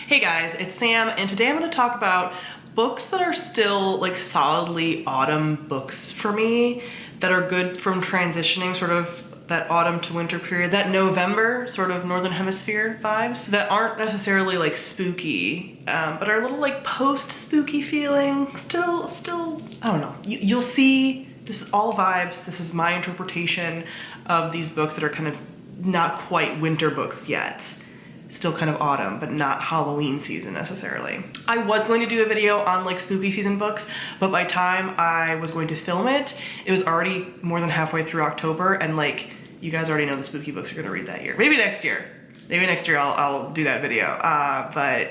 Hey guys, it's Sam, and today I'm going to talk about books that are still like solidly autumn books for me, that are good from transitioning sort of that autumn to winter period, that November sort of Northern Hemisphere vibes, that aren't necessarily like spooky, but are a little like post-spooky feeling. Still, I don't know. You'll see, this is all vibes. This is my interpretation of these books that are kind of not quite winter books yet. Still kind of autumn, but not Halloween season necessarily. I was going to do a video on like spooky season books, but by the time I was going to film it, it was already more than halfway through October, and like, you guys already know the spooky books you're gonna read that year. Maybe next year. Maybe next year I'll do that video, but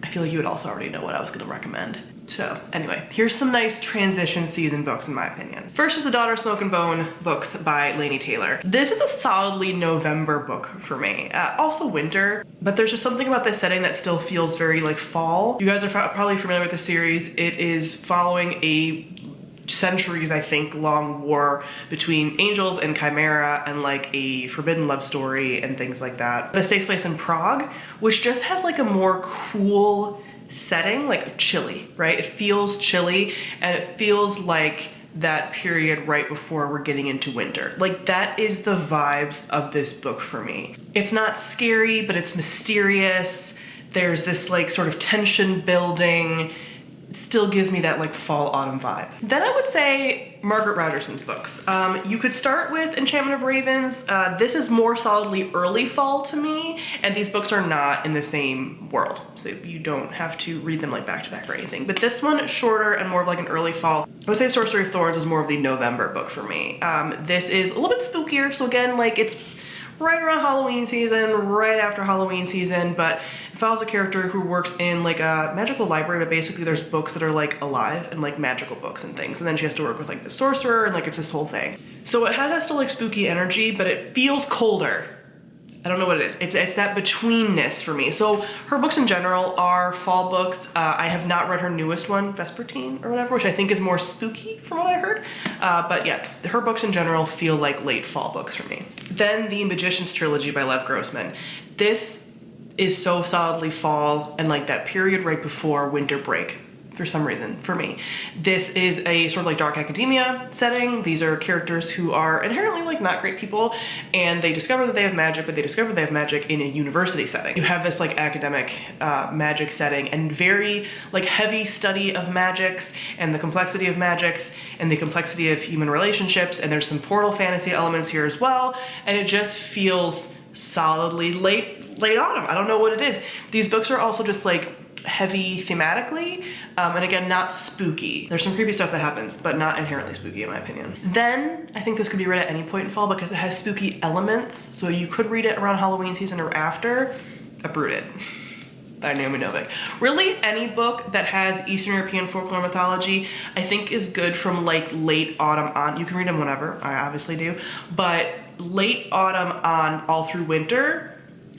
I feel like you would also already know what I was gonna recommend. So anyway, here's some nice transition season books in my opinion. First is the Daughter Smoke and Bone books by Laini Taylor. This is a solidly November book for me. Also winter, but there's just something about this setting that still feels very like fall. You guys are probably familiar with the series. It is following a centuries, I think, long war between angels and chimera, and like a forbidden love story and things like that. This takes place in Prague, which just has like a more cool setting, like chilly, right? It feels chilly, and it feels like that period right before we're getting into winter. Like, that is the vibes of this book for me. It's not scary, but it's mysterious. There's this like sort of tension building. It still gives me that like fall autumn vibe. Then I would say Margaret Rogerson's books. You could start with Enchantment of Ravens. This is more solidly early fall to me, and these books are not in the same world, so you don't have to read them like back to back or anything. But this one is shorter and more of like an early fall. I would say Sorcery of Thorns is more of the November book for me. This is a little bit spookier, so again, like it's right around Halloween season, right after Halloween season, but it follows a character who works in like a magical library, but basically there's books that are like alive and like magical books and things, and then she has to work with like the sorcerer, and like it's this whole thing. So it has that still like spooky energy, but it feels colder. I don't know what it is. It's that betweenness for me. So her books in general are fall books. I have not read her newest one, Vespertine or whatever, which I think is more spooky from what I heard. But yeah, her books in general feel like late fall books for me. Then the Magicians Trilogy by Lev Grossman. This is so solidly fall and like that period right before winter break. For some reason, for me. This is a sort of like dark academia setting. These are characters who are inherently like not great people, and they discover that they have magic, but they discover they have magic in a university setting. You have this like academic magic setting, and very like heavy study of magics, and the complexity of magics, and the complexity of human relationships, and there's some portal fantasy elements here as well, and it just feels solidly late autumn. I don't know what it is. These books are also just like heavy thematically, and again, not spooky. There's some creepy stuff that happens, but not inherently spooky in my opinion. Then I think this could be read at any point in fall because it has spooky elements, so you could read it around Halloween season or after. Uprooted by Naomi Novik. Really, any book that has Eastern European folklore mythology I think is good from like late autumn on. You can read them whenever, I obviously do, but late autumn on all through winter,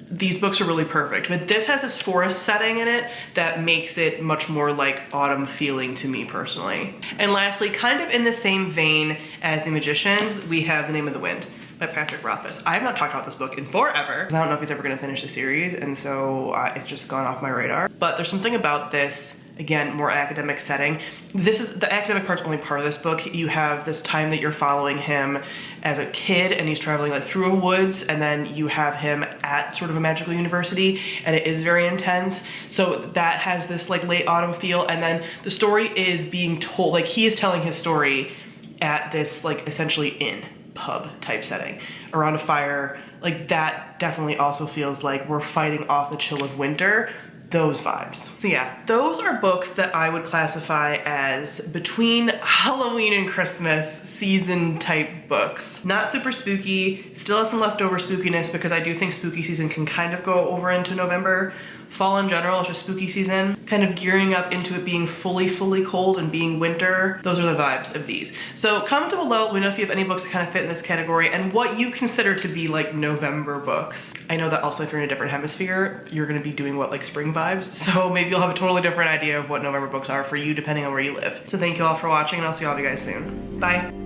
these books are really perfect. But this has this forest setting in it that makes it much more like autumn feeling to me personally. And lastly, kind of in the same vein as The Magicians, we have The Name of the Wind by Patrick Rothfuss. I have not talked about this book in forever. I don't know if he's ever gonna finish the series, and so it's just gone off my radar. But there's something about this, again, more academic setting. This is, the academic part's only part of this book. You have this time that you're following him as a kid, and he's traveling like through a woods, and then you have him at sort of a magical university, and it is very intense. So that has this like late autumn feel, and then the story is being told, like he is telling his story at this like essentially inn, pub type setting around a fire. Like that definitely also feels like we're fighting off the chill of winter. Those vibes. So yeah, those are books that I would classify as between Halloween and Christmas season type books. Not super spooky, still has some leftover spookiness because I do think spooky season can kind of go over into November. Fall in general is just spooky season, kind of gearing up into it being fully cold and being winter. Those are the vibes of these. So comment down below, let me know if you have any books that kind of fit in this category and what you consider to be like November books. I know that also if you're in a different hemisphere, you're gonna be doing what, like spring vibes? So maybe you'll have a totally different idea of what November books are for you depending on where you live. So thank you all for watching, and I'll see all of you guys soon. Bye.